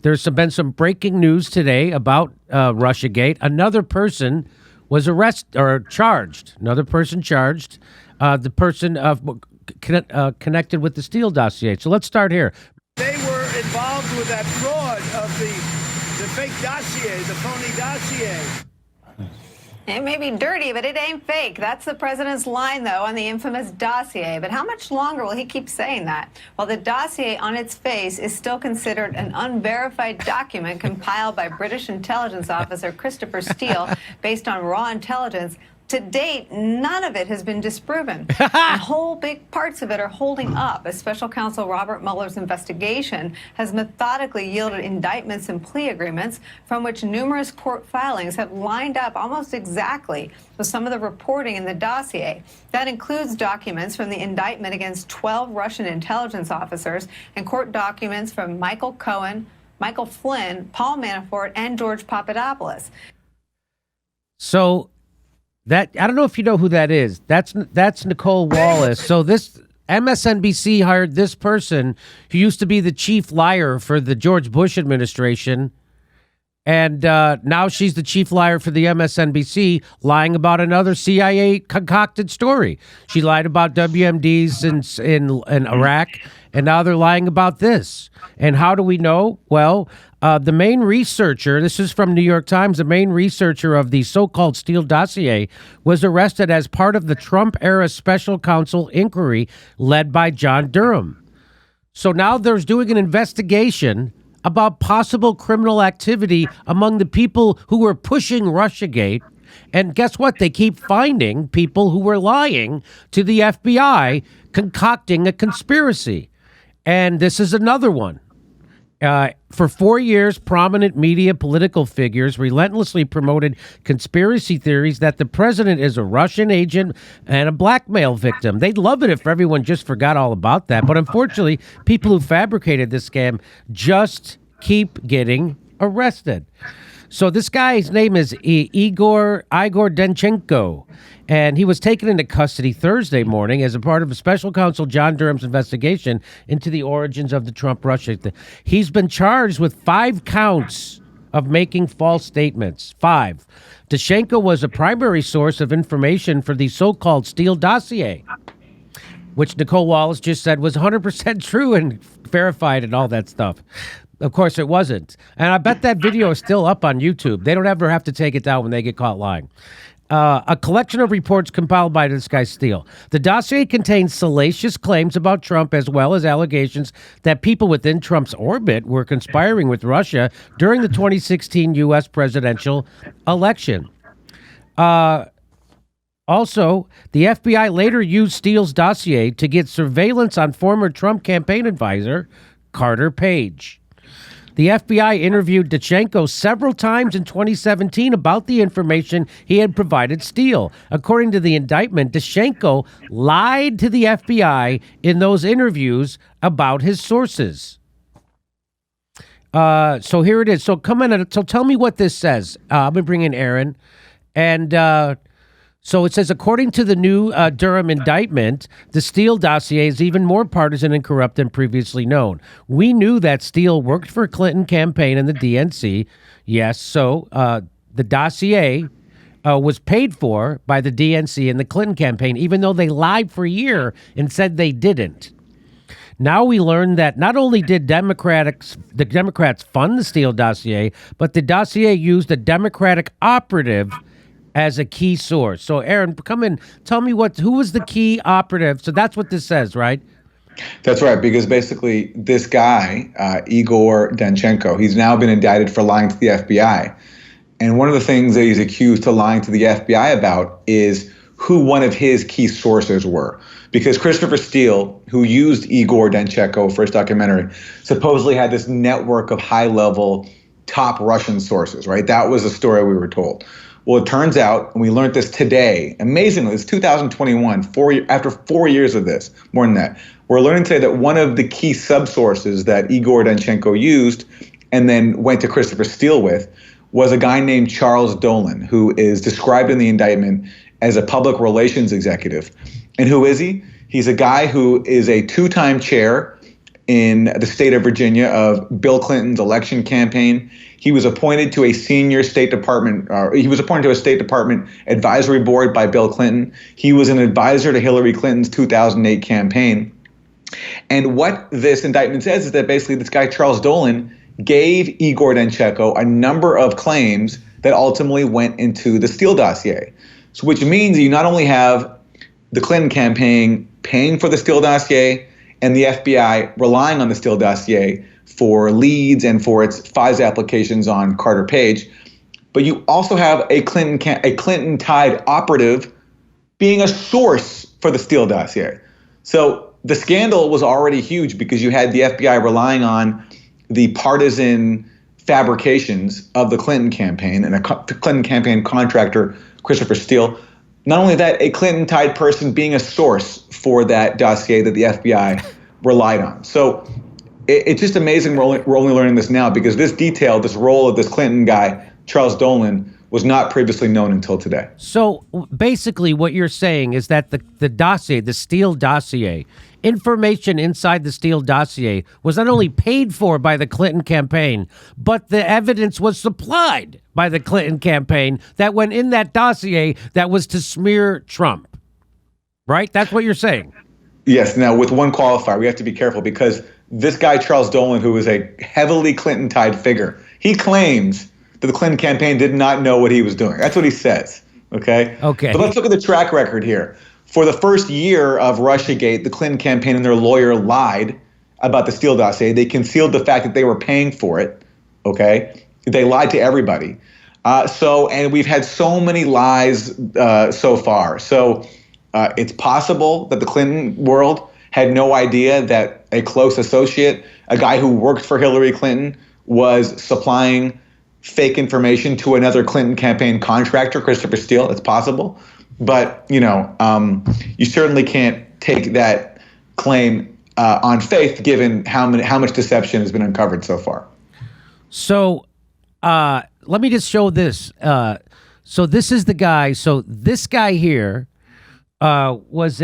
There's been some breaking news today about RussiaGate. Another person was arrested or charged. Another person charged. The person connected with the Steele dossier. So let's start here. They were involved with that fraud of the fake dossier, the phony dossier. It may be dirty, but it ain't fake. That's the president's line, though, on the infamous dossier. But how much longer will he keep saying that? Well, the dossier on its face is still considered an unverified document compiled by British intelligence officer Christopher Steele based on raw intelligence. To date, none of it has been disproven. And whole big parts of it are holding up, as special counsel Robert Mueller's investigation has methodically yielded indictments and plea agreements from which numerous court filings have lined up almost exactly with some of the reporting in the dossier. That includes documents from the indictment against 12 Russian intelligence officers and court documents from Michael Cohen, Michael Flynn, Paul Manafort, and George Papadopoulos. So that, I don't know if you know who that is. That's Nicole Wallace. So this MSNBC hired this person who used to be the chief liar for the George Bush administration. And now she's the chief liar for the MSNBC, lying about another CIA concocted story. She lied about WMDs in Iraq, and now they're lying about this. And how do we know? Well, the main researcher, this is from New York Times, the main researcher of the so-called Steele dossier was arrested as part of the Trump-era special counsel inquiry led by John Durham. So now there's doing an investigation about possible criminal activity among the people who were pushing RussiaGate. And guess what? They keep finding people who were lying to the FBI, concocting a conspiracy. And this is another one. For 4 years, prominent media political figures relentlessly promoted conspiracy theories that the president is a Russian agent and a blackmail victim. They'd love it if everyone just forgot all about that. But unfortunately, people who fabricated this scam just keep getting arrested. So this guy's name is Igor Danchenko, and he was taken into custody Thursday morning as a part of a special counsel John Durham's investigation into the origins of the Trump-Russia. He's been charged with 5 counts of making false statements. 5. Danchenko was a primary source of information for the so-called Steele dossier, which Nicole Wallace just said was 100% true and verified and all that stuff. Of course, it wasn't. And I bet that video is still up on YouTube. They don't ever have to take it down when they get caught lying. A collection of reports compiled by this guy Steele. The dossier contains salacious claims about Trump as well as allegations that people within Trump's orbit were conspiring with Russia during the 2016 U.S. presidential election. Also, the FBI later used Steele's dossier to get surveillance on former Trump campaign advisor Carter Page. The FBI interviewed Danchenko several times in 2017 about the information he had provided Steele. According to the indictment, Danchenko lied to the FBI in those interviews about his sources. So here it is. So so tell me what this says. I'm going to bring in Aaron. And so it says, according to the new Durham indictment, the Steele dossier is even more partisan and corrupt than previously known. We knew that Steele worked for Clinton campaign and the DNC. Yes, so the dossier was paid for by the DNC and the Clinton campaign, even though they lied for a year and said they didn't. Now we learned that not only did the Democrats fund the Steele dossier, but the dossier used a Democratic operative as a key source. So, Aaron, come in. Tell me who was the key operative. So that's what this says, right? That's right, because basically this guy, Igor Danchenko, he's now been indicted for lying to the FBI. And one of the things that he's accused of lying to the FBI about is who one of his key sources were. Because Christopher Steele, who used Igor Danchenko for his documentary, supposedly had this network of high-level top Russian sources, right? That was the story we were told. Well, it turns out, and we learned this today, amazingly, it's 2021, after 4 years of this, more than that, we're learning today that one of the key subsources that Igor Danchenko used and then went to Christopher Steele with was a guy named Charles Dolan, who is described in the indictment as a public relations executive. And who is he? He's a guy who is a 2-time chair in the state of Virginia of Bill Clinton's election campaign. He was appointed to a senior State Department, he was appointed to a State Department advisory board by Bill Clinton. He was an advisor to Hillary Clinton's 2008 campaign. And what this indictment says is that basically this guy, Charles Dolan, gave Igor Danchenko a number of claims that ultimately went into the Steele dossier. So which means you not only have the Clinton campaign paying for the Steele dossier and the FBI relying on the Steele dossier for leads and for its FISA applications on Carter Page, but you also have a Clinton-tied operative being a source for the Steele dossier. So the scandal was already huge because you had the FBI relying on the partisan fabrications of the Clinton campaign and the Clinton campaign contractor, Christopher Steele. Not only that, a Clinton-tied person being a source for that dossier that the FBI relied on. So it's just amazing we're only learning this now because this detail, this role of this Clinton guy, Charles Dolan, was not previously known until today. So basically what you're saying is that the dossier, the Steele dossier, information inside the Steele dossier was not only paid for by the Clinton campaign, but the evidence was supplied by the Clinton campaign that went in that dossier that was to smear Trump. Right? That's what you're saying. Yes. Now, with one qualifier, we have to be careful because this guy, Charles Dolan, who is a heavily Clinton-tied figure, he claims that the Clinton campaign did not know what he was doing. That's what he says. Okay. Okay. But let's look at the track record here. For the first year of RussiaGate, the Clinton campaign and their lawyer lied about the Steele dossier. They concealed the fact that they were paying for it. Okay. They lied to everybody. And we've had so many lies so far. So it's possible that the Clinton world had no idea that a close associate, a guy who worked for Hillary Clinton, was supplying fake information to another Clinton campaign contractor, Christopher Steele. It's possible. But, you certainly can't take that claim on faith given how much deception has been uncovered so far. So let me just show this. So this is the guy. So this guy here was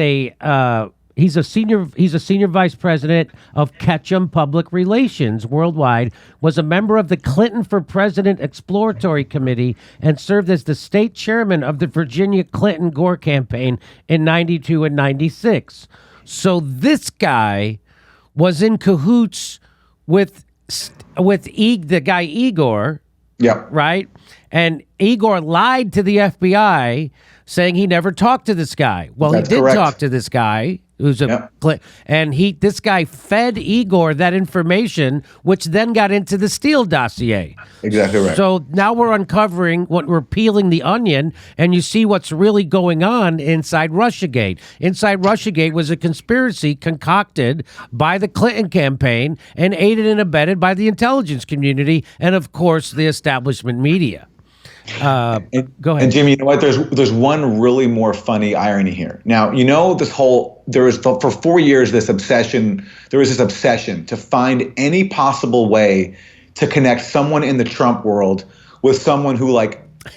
he's a senior vice president of Ketchum Public Relations worldwide, was a member of the Clinton for President Exploratory Committee, and served as the state chairman of the Virginia Clinton-Gore campaign in 92 and 96. So this guy was in cahoots with the guy Igor. Yeah. Right? And Igor lied to the FBI saying he never talked to this guy. Well, That's he did correct. talk to this guy who's and this guy fed Igor that information, which then got into the Steele dossier. Exactly right. So now we're uncovering we're peeling the onion, and you see what's really going on inside RussiaGate. Inside RussiaGate was a conspiracy concocted by the Clinton campaign and aided and abetted by the intelligence community and, of course, the establishment media. Go ahead. And Jimmy, you know what? There's one really more funny irony here. Now, for 4 years there was this obsession to find any possible way to connect someone in the Trump world with someone who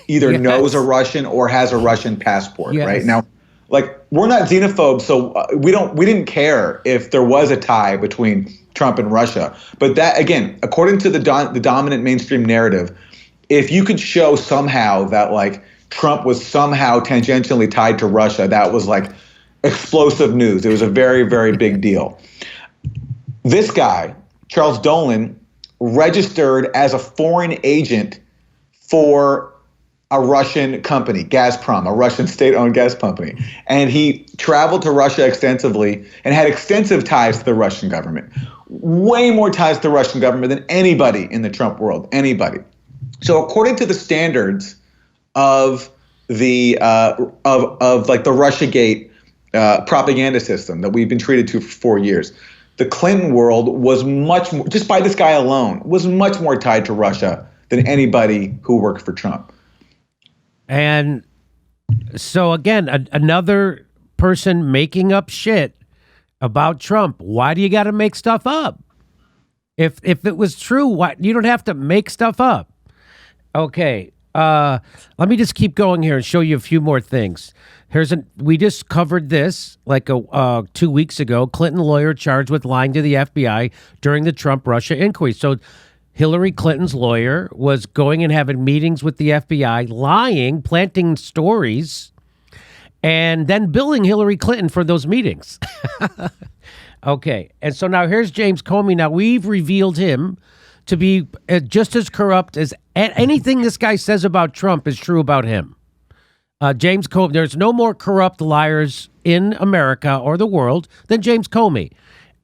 either knows a Russian or has a Russian passport, Yes. right? Now, we're not xenophobes, so we didn't care if there was a tie between Trump and Russia. But that, again, according to the dominant mainstream narrative, if you could show somehow that Trump was somehow tangentially tied to Russia, that was explosive news. It was a very, very big deal. This guy, Charles Dolan, registered as a foreign agent for a Russian company, Gazprom, a Russian state-owned gas company. And he traveled to Russia extensively and had extensive ties to the Russian government. Way more ties to the Russian government than anybody in the Trump world, anybody. So according to the standards of the RussiaGate propaganda system that we've been treated to for 4 years, the Clinton world was much more, just by this guy alone, was much more tied to Russia than anybody who worked for Trump. And so again, another person making up shit about Trump. Why do you got to make stuff up? If it was true, why you don't have to make stuff up? Okay, let me just keep going here and show you a few more things. We just covered this like 2 weeks ago. Clinton lawyer charged with lying to the FBI during the Trump-Russia inquiry. So Hillary Clinton's lawyer was going and having meetings with the FBI, lying, planting stories, and then billing Hillary Clinton for those meetings. Okay, and so now here's James Comey. Now we've revealed him to be just as corrupt as anything this guy says about Trump is true about him. James Comey, there's no more corrupt liars in America or the world than James Comey.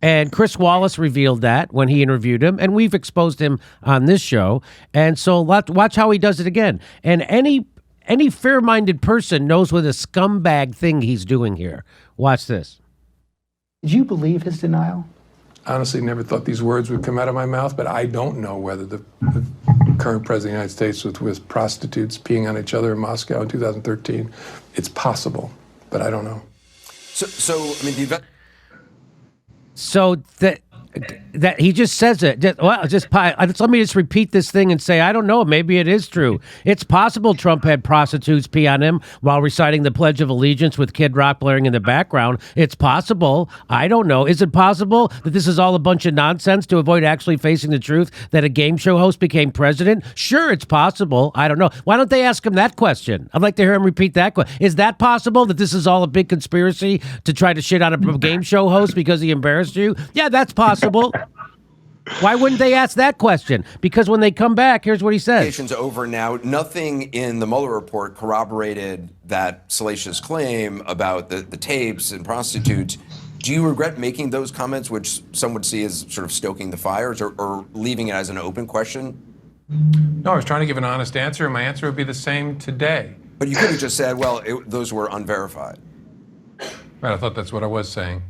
And Chris Wallace revealed that when he interviewed him, and we've exposed him on this show. And so watch how he does it again. And any fair-minded person knows what a scumbag thing he's doing here. Watch this. Did you believe his denial? Honestly, never thought these words would come out of my mouth, but I don't know whether the current president of the United States was with prostitutes peeing on each other in Moscow in 2013. It's possible, but I don't know. So I mean, So that he just says it. Let me just repeat this thing and say, I don't know. Maybe it is true. It's possible Trump had prostitutes pee on him while reciting the Pledge of Allegiance with Kid Rock blaring in the background. It's possible. I don't know. Is it possible that this is all a bunch of nonsense to avoid actually facing the truth that a game show host became president? Sure, it's possible. I don't know. Why don't they ask him that question? I'd like to hear him repeat that question. Is that possible that this is all a big conspiracy to try to shit out a game show host because he embarrassed you? Yeah, that's possible. Why wouldn't they ask that question? Because when they come back, here's what he says. Investigation's over now. Nothing in the Mueller report corroborated that salacious claim about the tapes and prostitutes. Do you regret making those comments, which some would see as sort of stoking the fires, or leaving it as an open question? No, I was trying to give an honest answer, and my answer would be the same today. But you could have just said, well, those were unverified. Right, I thought that's what I was saying.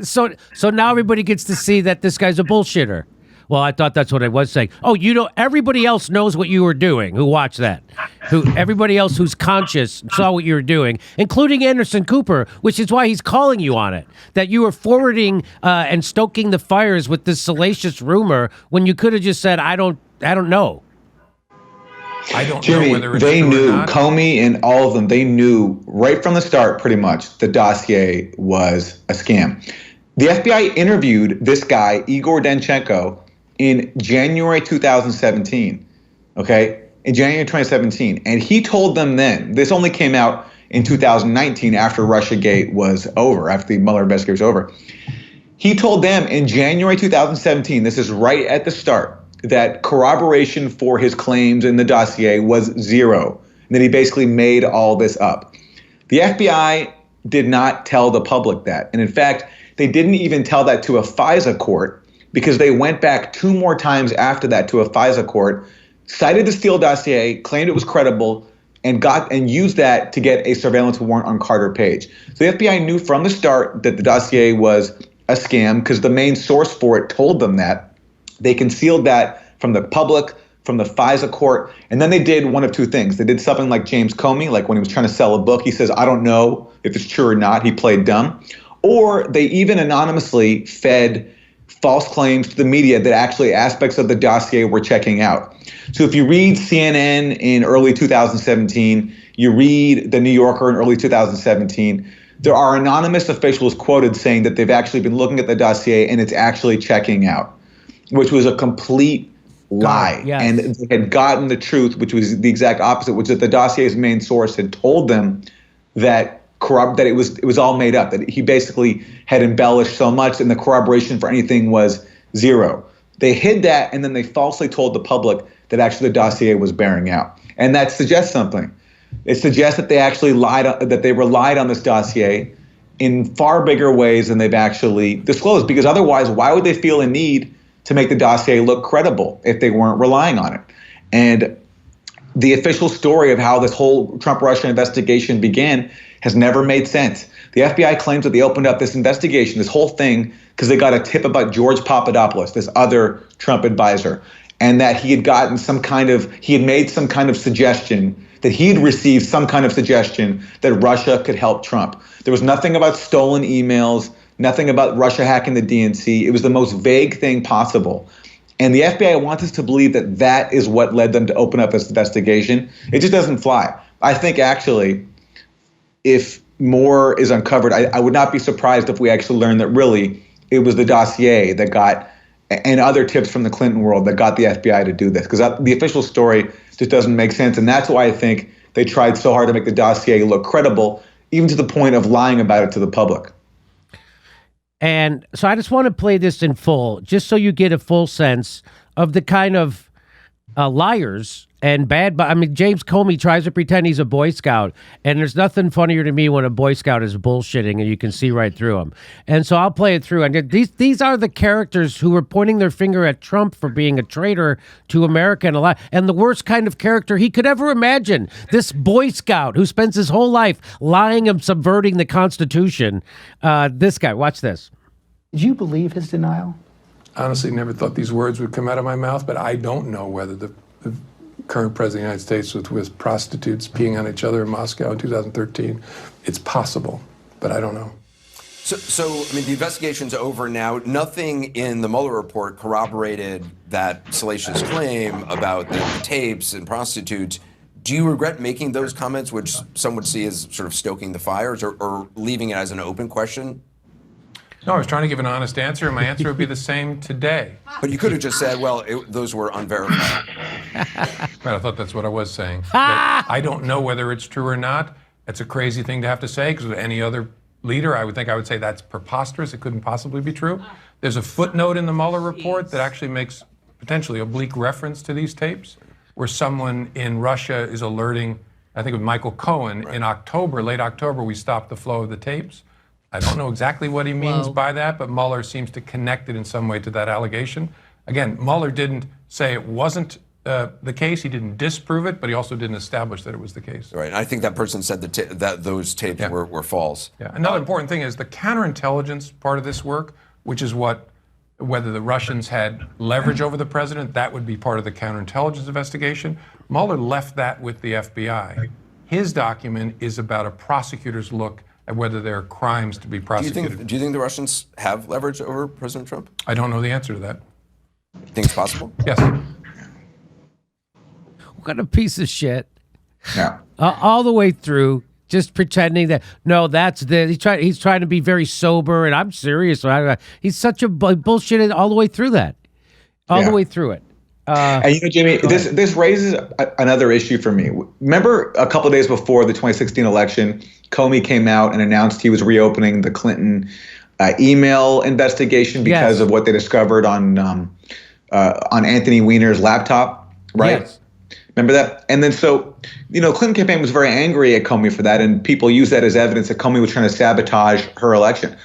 So now everybody gets to see that this guy's a bullshitter. Well, I thought that's what I was saying. Oh, everybody else knows what you were doing who watched that. Everybody else who's conscious saw what you were doing, including Anderson Cooper, which is why he's calling you on it, that you were forwarding and stoking the fires with this salacious rumor when you could have just said, I don't know. I don't Jimmy, know whether it's they true knew, or not. Comey and all of them, they knew right from the start pretty much the dossier was a scam. The FBI interviewed this guy, Igor Danchenko, in January 2017, okay? In January 2017. And he told them then, this only came out in 2019 after RussiaGate was over, after the Mueller investigation was over. He told them in January 2017, this is right at the start, that corroboration for his claims in the dossier was zero, and that he basically made all this up. The FBI did not tell the public that. And in fact, they didn't even tell that to a FISA court, because they went back 2 more times after that to a FISA court, cited the Steele dossier, claimed it was credible, and used that to get a surveillance warrant on Carter Page. So the FBI knew from the start that the dossier was a scam because the main source for it told them that. They concealed that from the public, from the FISA court, and then they did one of 2 things. They did something like James Comey, like when he was trying to sell a book, he says, I don't know if it's true or not. He played dumb. Or they even anonymously fed false claims to the media that actually aspects of the dossier were checking out. So if you read CNN in early 2017, you read The New Yorker in early 2017, there are anonymous officials quoted saying that they've actually been looking at the dossier and it's actually checking out, which was a complete lie. Yes. And they had gotten the truth, which was the exact opposite, which is that the dossier's main source had told them that it was all made up, that he basically had embellished so much and the corroboration for anything was zero. They hid that, and then they falsely told the public that actually the dossier was bearing out. And that suggests something. It suggests that they actually relied on this dossier in far bigger ways than they've actually disclosed, because otherwise, why would they feel a need to make the dossier look credible if they weren't relying on it? And the official story of how this whole Trump-Russia investigation began has never made sense. The FBI claims that they opened up this investigation, this whole thing, because they got a tip about George Papadopoulos, this other Trump advisor, and that he had made some kind of suggestion, that he had received some kind of suggestion that Russia could help Trump. There was nothing about stolen emails, nothing about Russia hacking the DNC. It was the most vague thing possible. And the FBI wants us to believe that that is what led them to open up this investigation. It just doesn't fly. I think actually, if more is uncovered, I would not be surprised if we actually learn that really it was the dossier that got, and other tips from the Clinton world that got the FBI to do this. Because the official story just doesn't make sense. And that's why I think they tried so hard to make the dossier look credible, even to the point of lying about it to the public. And so I just want to play this in full, just so you get a full sense of the kind of liars and bad. I mean, James Comey tries to pretend he's a Boy Scout, and there's nothing funnier to me when a Boy Scout is bullshitting, and you can see right through him. And so I'll play it through. And these are the characters who are pointing their finger at Trump for being a traitor to America and a lot, and the worst kind of character he could ever imagine. This Boy Scout who spends his whole life lying and subverting the Constitution. This guy, watch this. Did you believe his denial? Honestly, never thought these words would come out of my mouth, but I don't know whether the current president of the United States was with prostitutes peeing on each other in Moscow in 2013. It's possible, but I don't know. So I mean, the investigation's over now. Nothing in the Mueller report corroborated that salacious claim about the tapes and prostitutes. Do you regret making those comments, which some would see as sort of stoking the fires, or leaving it as an open question? No, I was trying to give an honest answer, and my answer would be the same today. But you could have just said, well, those were unverified. Right, I thought that's what I was saying. That I don't know whether it's true or not. It's a crazy thing to have to say, because with any other leader, I would say that's preposterous. It couldn't possibly be true. There's a footnote in the Mueller report that actually makes potentially oblique reference to these tapes, where someone in Russia is alerting, I think with Michael Cohen, in October, late October, we stopped the flow of the tapes. I don't know exactly what he means by that, but Mueller seems to connect it in some way to that allegation. Again, Mueller didn't say it wasn't the case. He didn't disprove it, but he also didn't establish that it was the case. Right. And I think that person said that those tapes were false. Yeah. Another important thing is the counterintelligence part of this work, which is whether the Russians had leverage over the president, that would be part of the counterintelligence investigation. Mueller left that with the FBI. His document is about a prosecutor's look at whether there are crimes to be prosecuted. Do you think the Russians have leverage over President Trump? I don't know the answer to that. You think it's possible? Yes. What a piece of shit. Yeah. All the way through, just pretending that, no, that's the, he's trying to be very sober, and I'm serious. He's such a bullshit all the way through that. All the way through it. And Jimmy, this raises another issue for me. Remember a couple of days before the 2016 election, Comey came out and announced he was reopening the Clinton email investigation because of what they discovered on Anthony Weiner's laptop, right? Yes. Remember that? And then Clinton campaign was very angry at Comey for that, and people used that as evidence that Comey was trying to sabotage her election.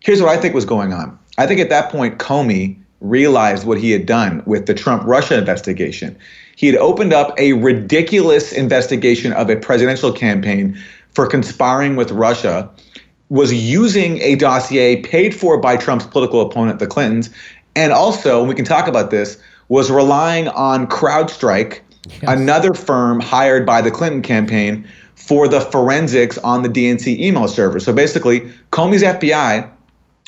Here's what I think was going on. I think at that point, Comey realized what he had done with the Trump-Russia investigation. He had opened up a ridiculous investigation of a presidential campaign for conspiring with Russia, was using a dossier paid for by Trump's political opponent, the Clintons, and also, we can talk about this, was relying on CrowdStrike, another firm hired by the Clinton campaign, for the forensics on the DNC email server. So basically, Comey's FBI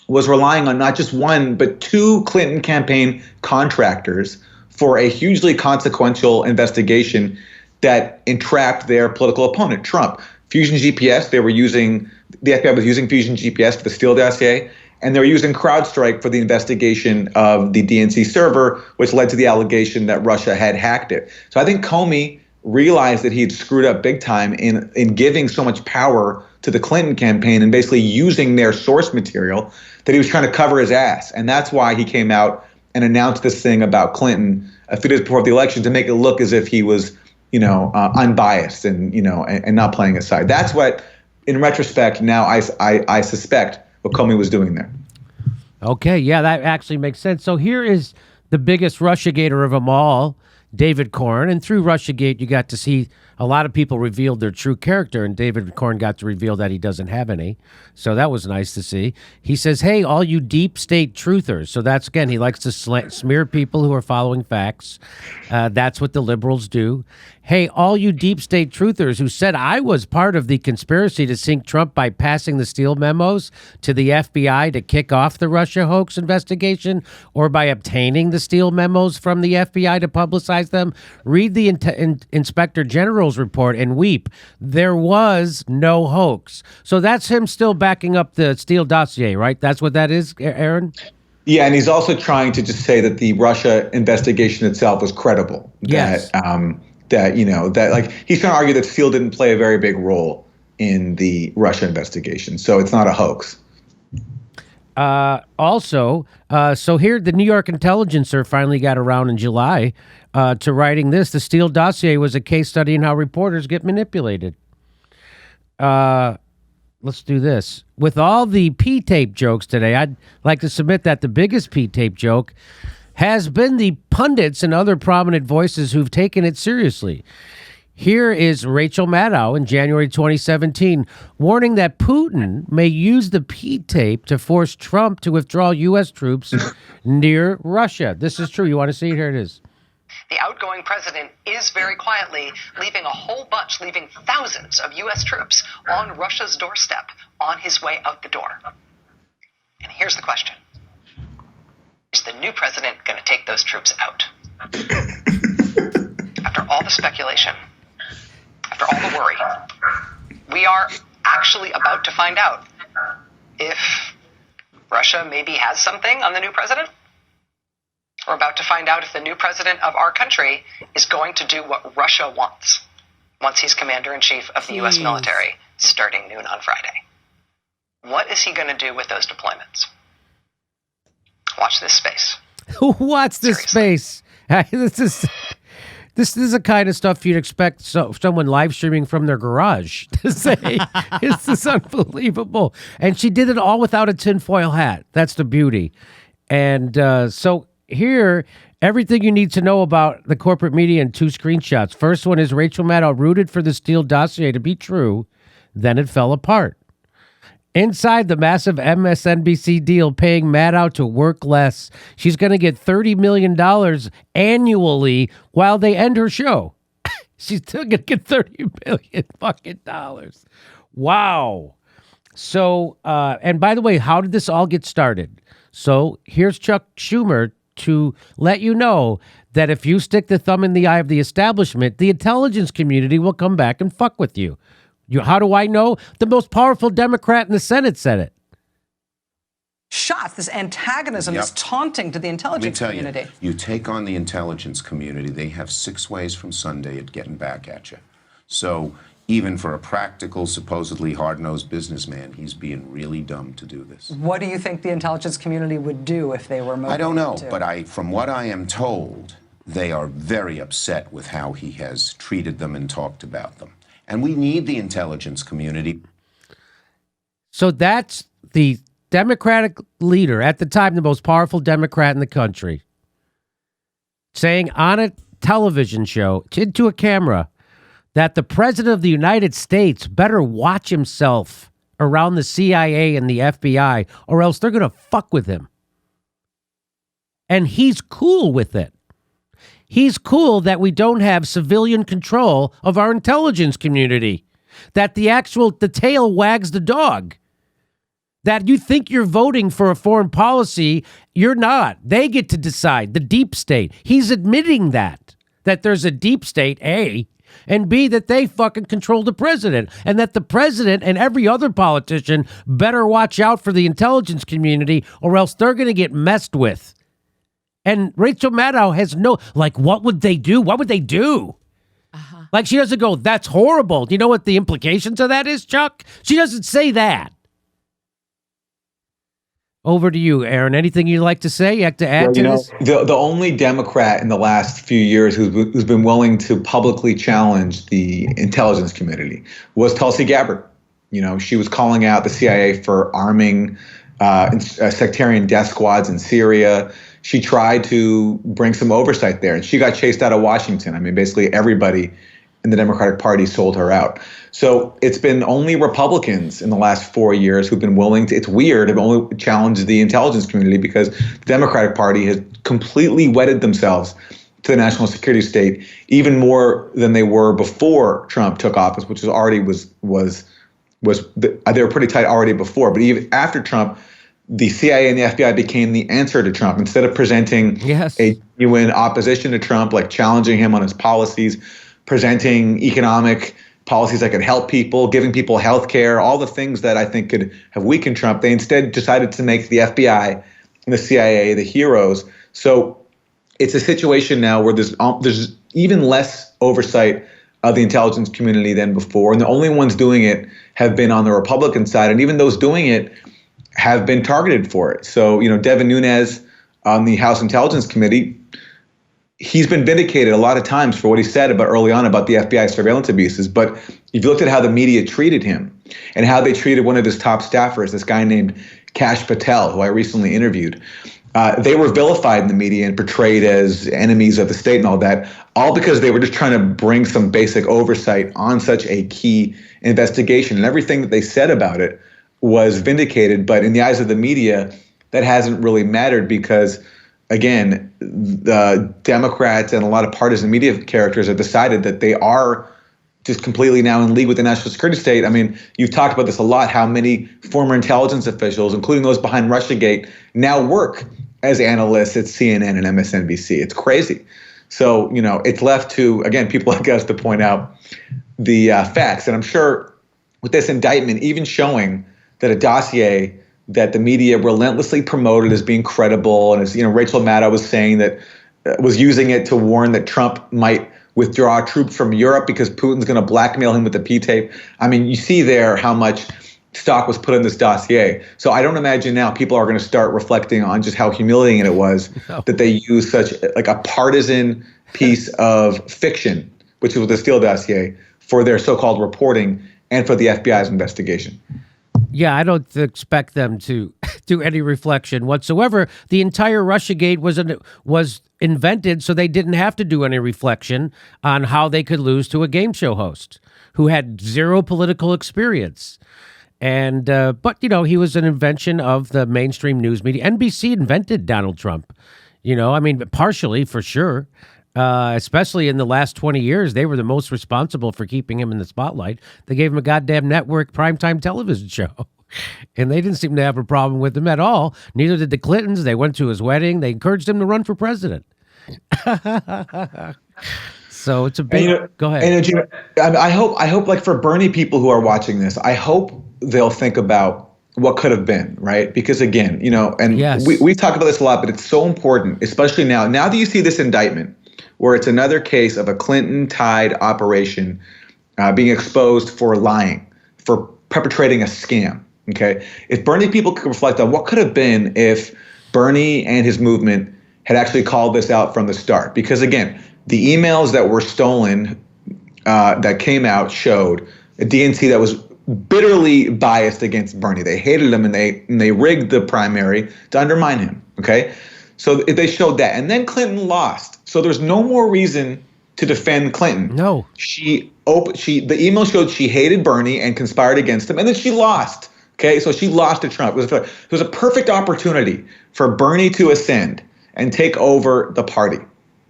was relying on not just one, but two Clinton campaign contractors for a hugely consequential investigation that entrapped their political opponent, Trump. Fusion GPS, the FBI was using Fusion GPS for the Steele dossier, and they were using CrowdStrike for the investigation of the DNC server, which led to the allegation that Russia had hacked it. So I think Comey realized that he had screwed up big time in giving so much power to the Clinton campaign and basically using their source material, that he was trying to cover his ass. And that's why he came out and announced this thing about Clinton a few days before the election, to make it look as if he was, unbiased and not playing a side. That's what, in retrospect, now I suspect what Comey was doing there. Okay, yeah, that actually makes sense. So here is the biggest RussiaGator of them all, David Corn. And through RussiaGate, you got to see a lot of people revealed their true character, and David Corn got to reveal that he doesn't have any. So that was nice to see. He says, hey, all you deep state truthers. So that's, again, he likes to smear people who are following facts. That's what the liberals do. Hey, all you deep state truthers who said I was part of the conspiracy to sink Trump by passing the Steele memos to the FBI to kick off the Russia hoax investigation, or by obtaining the Steele memos from the FBI to publicize them, read the Inspector General's Mueller's report and weep. There was no hoax. So that's him still backing up the Steele dossier, right? That's what that is, Aaron? Yeah, and he's also trying to just say that the Russia investigation itself was credible. Yes. That like he's trying to argue that Steele didn't play a very big role in the Russia investigation, so it's not a hoax. So here the New York Intelligencer finally got around in July to writing this. The Steele dossier was a case study in how reporters get manipulated. Let's do this. With all the P-tape jokes today, I'd like to submit that the biggest P-tape joke has been the pundits and other prominent voices who've taken it seriously. Here is Rachel Maddow in January 2017 warning that Putin may use the P-tape to force Trump to withdraw U.S. troops near Russia. This is true. You want to see it? Here it is. The outgoing president is very quietly leaving thousands of U.S. troops on Russia's doorstep on his way out the door. And here's the question. Is the new president going to take those troops out? After all the speculation, after all the worry, we are actually about to find out if Russia maybe has something on the new president. We're about to find out if the new president of our country is going to do what Russia wants once he's commander-in-chief of the U.S. military starting noon on Friday. What is he going to do with those deployments? Watch this space. Watch this space. This is the kind of stuff you'd expect someone live streaming from their garage to say. It's just unbelievable. And she did it all without a tinfoil hat. That's the beauty. And so here, everything you need to know about the corporate media in two screenshots. First one is Rachel Maddow rooted for the Steele dossier to be true. Then it fell apart. Inside the massive MSNBC deal paying Maddow to work less, she's going to get $30 million annually while they end her show. She's still going to get $30 million fucking dollars. Wow. So, and by the way, how did this all get started? So here's Chuck Schumer to let you know that if you stick the thumb in the eye of the establishment, the intelligence community will come back and fuck with you. How do I know? The most powerful Democrat in the Senate said it. Shots, this antagonism, this taunting to the intelligence community. You take on the intelligence community, they have 6 ways from Sunday at getting back at you. So even for a practical, supposedly hard-nosed businessman, he's being really dumb to do this. What do you think the intelligence community would do if they were motivated? I don't know, but from what I am told, they are very upset with how he has treated them and talked about them. And we need the intelligence community. So that's the Democratic leader, at the time the most powerful Democrat in the country, saying on a television show into a camera that the president of the United States better watch himself around the CIA and the FBI or else they're going to fuck with him. And he's cool with it. He's cool that we don't have civilian control of our intelligence community, that the tail wags the dog, that you think you're voting for a foreign policy. You're not. They get to decide, the deep state. He's admitting that there's a deep state, A, and B, that they fucking control the president, and that the president and every other politician better watch out for the intelligence community or else they're going to get messed with. And Rachel Maddow has what would they do? What would they do? Uh-huh. Like, she doesn't go, that's horrible. Do you know what the implications of that is, Chuck? She doesn't say that. Over to you, Aaron. Anything you'd like to say? You have to add to this? The only Democrat in the last few years who's been willing to publicly challenge the intelligence community was Tulsi Gabbard. She was calling out the CIA for arming sectarian death squads in Syria. She tried to bring some oversight there, and she got chased out of Washington. I mean, basically everybody in the Democratic Party sold her out. So it's been only Republicans in the last 4 years who've been willing to, it's weird, have only challenged the intelligence community because the Democratic Party has completely wedded themselves to the national security state, even more than they were before Trump took office, which they were pretty tight already before. But even after Trump, the CIA and the FBI became the answer to Trump. Instead of presenting a genuine opposition to Trump, like challenging him on his policies, presenting economic policies that could help people, giving people health care, all the things that I think could have weakened Trump. They instead decided to make the FBI and the CIA the heroes. So it's a situation now where there's even less oversight of the intelligence community than before. And the only ones doing it have been on the Republican side. And even those doing it have been targeted for it. So, Devin Nunes on the House Intelligence Committee, he's been vindicated a lot of times for what he said about early on about the FBI surveillance abuses. But if you looked at how the media treated him and how they treated one of his top staffers, this guy named Kash Patel, who I recently interviewed, they were vilified in the media and portrayed as enemies of the state and all that, all because they were just trying to bring some basic oversight on such a key investigation. And everything that they said about it was vindicated. But in the eyes of the media, that hasn't really mattered because, again, the Democrats and a lot of partisan media characters have decided that they are just completely now in league with the national security state. I mean, you've talked about this a lot, how many former intelligence officials, including those behind RussiaGate, now work as analysts at CNN and MSNBC. It's crazy. So, it's left to, again, people like us to point out the facts. And I'm sure with this indictment, even showing that a dossier that the media relentlessly promoted as being credible, and as Rachel Maddow was saying, that was using it to warn that Trump might withdraw troops from Europe because Putin's going to blackmail him with the P-tape. I mean, you see there how much stock was put in this dossier. So I don't imagine now people are going to start reflecting on just how humiliating it was that they used such like a partisan piece of fiction, which was the Steele dossier, for their so-called reporting and for the FBI's investigation. Yeah, I don't expect them to do any reflection whatsoever. The entire RussiaGate was invented so they didn't have to do any reflection on how they could lose to a game show host who had zero political experience. And but he was an invention of the mainstream news media. NBC invented Donald Trump. Partially for sure. Especially in the last 20 years, they were the most responsible for keeping him in the spotlight. They gave him a goddamn network primetime television show. And they didn't seem to have a problem with him at all. Neither did the Clintons. They went to his wedding. They encouraged him to run for president. So it's a big... Go ahead. And Jimmy, I hope, like for Bernie people who are watching this, I hope they'll think about what could have been, right? Because again, and yes. we talk about this a lot, but it's so important, especially now that you see this indictment, where it's another case of a Clinton-tied operation being exposed for lying, for perpetrating a scam, okay? If Bernie people could reflect on what could have been if Bernie and his movement had actually called this out from the start. Because again, the emails that were stolen that came out showed a DNC that was bitterly biased against Bernie. They hated him and they rigged the primary to undermine him, okay? So they showed that. And then Clinton lost. So there's no more reason to defend Clinton. No. The email showed she hated Bernie and conspired against him, and then she lost. Okay, so she lost to Trump. It was a perfect opportunity for Bernie to ascend and take over the party.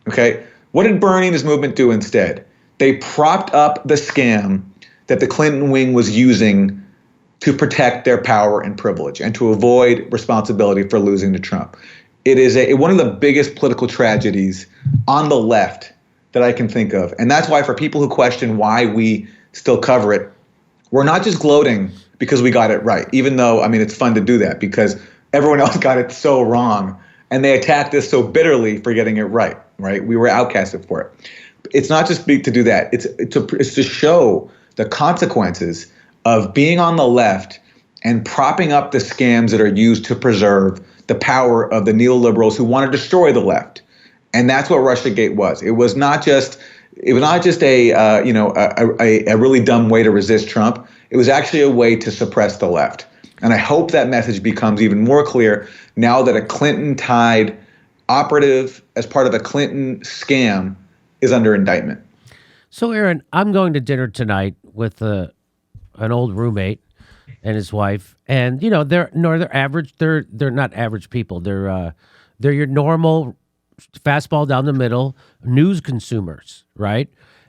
Okay, what did Bernie and his movement do instead? They propped up the scam that the Clinton wing was using to protect their power and privilege and to avoid responsibility for losing to Trump. It is one of the biggest political tragedies on the left that I can think of. And that's why for people who question why we still cover it, we're not just gloating because we got it right, even though, it's fun to do that because everyone else got it so wrong and they attacked us so bitterly for getting it right? We were outcasted for it. It's not just to do that. It's to show the consequences of being on the left and propping up the scams that are used to preserve the power of the neoliberals who want to destroy the left. And that's what RussiaGate was. It was not just a really dumb way to resist Trump. It was actually a way to suppress the left. And I hope that message becomes even more clear now that a Clinton-tied operative as part of a Clinton scam is under indictment. So, Aaron, I'm going to dinner tonight with an old roommate and his wife, and they're average. They're not average people. They're your normal fastball down the middle news consumers, right?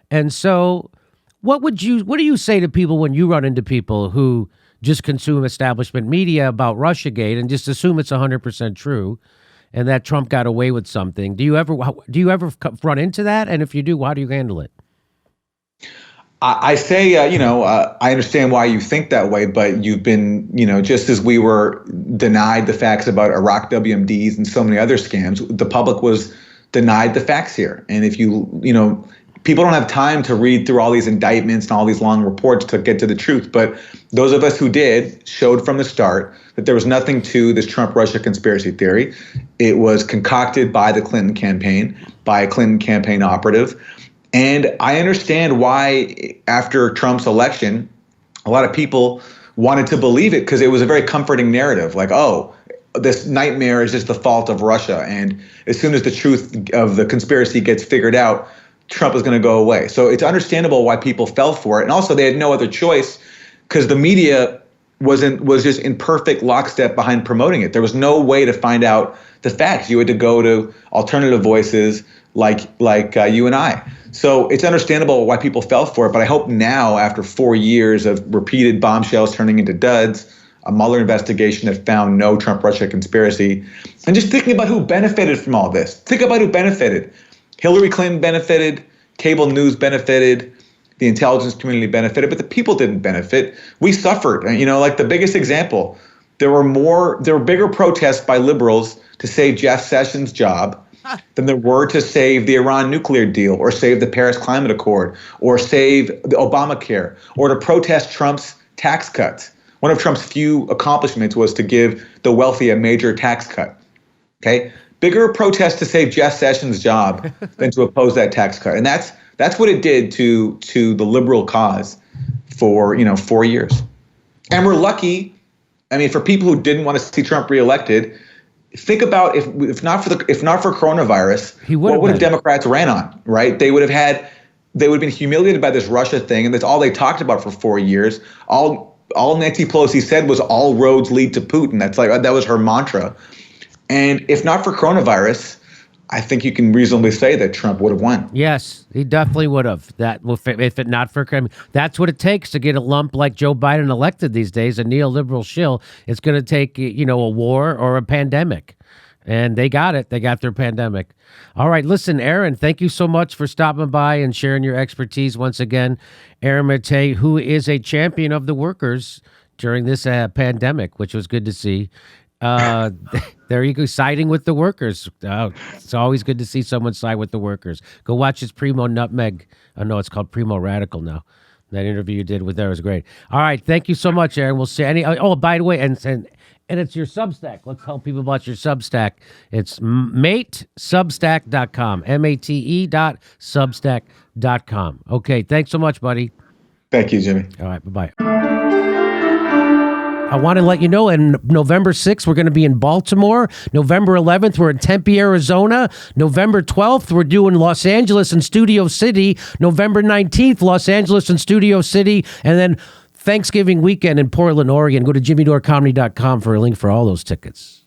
And so, what do you say to people when you run into people who just consume establishment media about RussiaGate and just assume it's 100% true, and that Trump got away with something? Do you ever run into that? And if you do, how do you handle it? I say, I understand why you think that way, but you've been, just as we were denied the facts about Iraq WMDs and so many other scams, the public was denied the facts here. And if people don't have time to read through all these indictments and all these long reports to get to the truth. But those of us who did showed from the start that there was nothing to this Trump-Russia conspiracy theory. It was concocted by the Clinton campaign, by a Clinton campaign operative. And I understand why, after Trump's election, a lot of people wanted to believe it because it was a very comforting narrative. Like, oh, this nightmare is just the fault of Russia. And as soon as the truth of the conspiracy gets figured out, Trump is going to go away. So it's understandable why people fell for it. And also they had no other choice because the media was just in perfect lockstep behind promoting it. There was no way to find out the facts. You had to go to alternative voices like you and I. So it's understandable why people fell for it. But I hope now, after 4 years of repeated bombshells turning into duds, a Mueller investigation that found no Trump-Russia conspiracy, and just thinking about who benefited from all this. Think about who benefited. Hillary Clinton benefited, cable news benefited, the intelligence community benefited, but the people didn't benefit. We suffered. Like the biggest example, there were bigger protests by liberals to save Jeff Sessions' job than there were to save the Iran nuclear deal or save the Paris Climate Accord or save the Obamacare or to protest Trump's tax cuts. One of Trump's few accomplishments was to give the wealthy a major tax cut. Okay? Bigger protest to save Jeff Sessions' job than to oppose that tax cut. And that's what it did to the liberal cause for 4 years. And we're lucky. I mean, for people who didn't want to see Trump reelected, think about if not for coronavirus, what would have Democrats ran on, right? They would have been humiliated by this Russia thing, and that's all they talked about for 4 years. All Nancy Pelosi said was all roads lead to Putin. That was her mantra. And if not for coronavirus, I think you can reasonably say that Trump would have won. Yes, he definitely would have. If it not for him, that's what it takes to get a lump like Joe Biden elected these days, a neoliberal shill. It's going to take, a war or a pandemic. And they got it. They got their pandemic. All right. Listen, Aaron, thank you so much for stopping by and sharing your expertise once again. Aaron Maté, who is a champion of the workers during this pandemic, which was good to see. There you go, siding with the workers. It's always good to see someone side with the workers. Go watch his Primo Nutmeg. Oh, no, it's called Primo Radical now. That interview you did with there was great. All right, thank you so much, Aaron. We'll see any. Oh, by the way, and it's your Substack. Let's tell people about your Substack. It's matesubstack.com. MATE.substack.com. Okay, thanks so much, buddy. Thank you, Jimmy. All right, bye-bye. I want to let you know, on November 6th, we're going to be in Baltimore. November 11th, we're in Tempe, Arizona. November 12th, we're doing Los Angeles and Studio City. November 19th, Los Angeles and Studio City. And then Thanksgiving weekend in Portland, Oregon. Go to jimmydorecomedy.com for a link for all those tickets.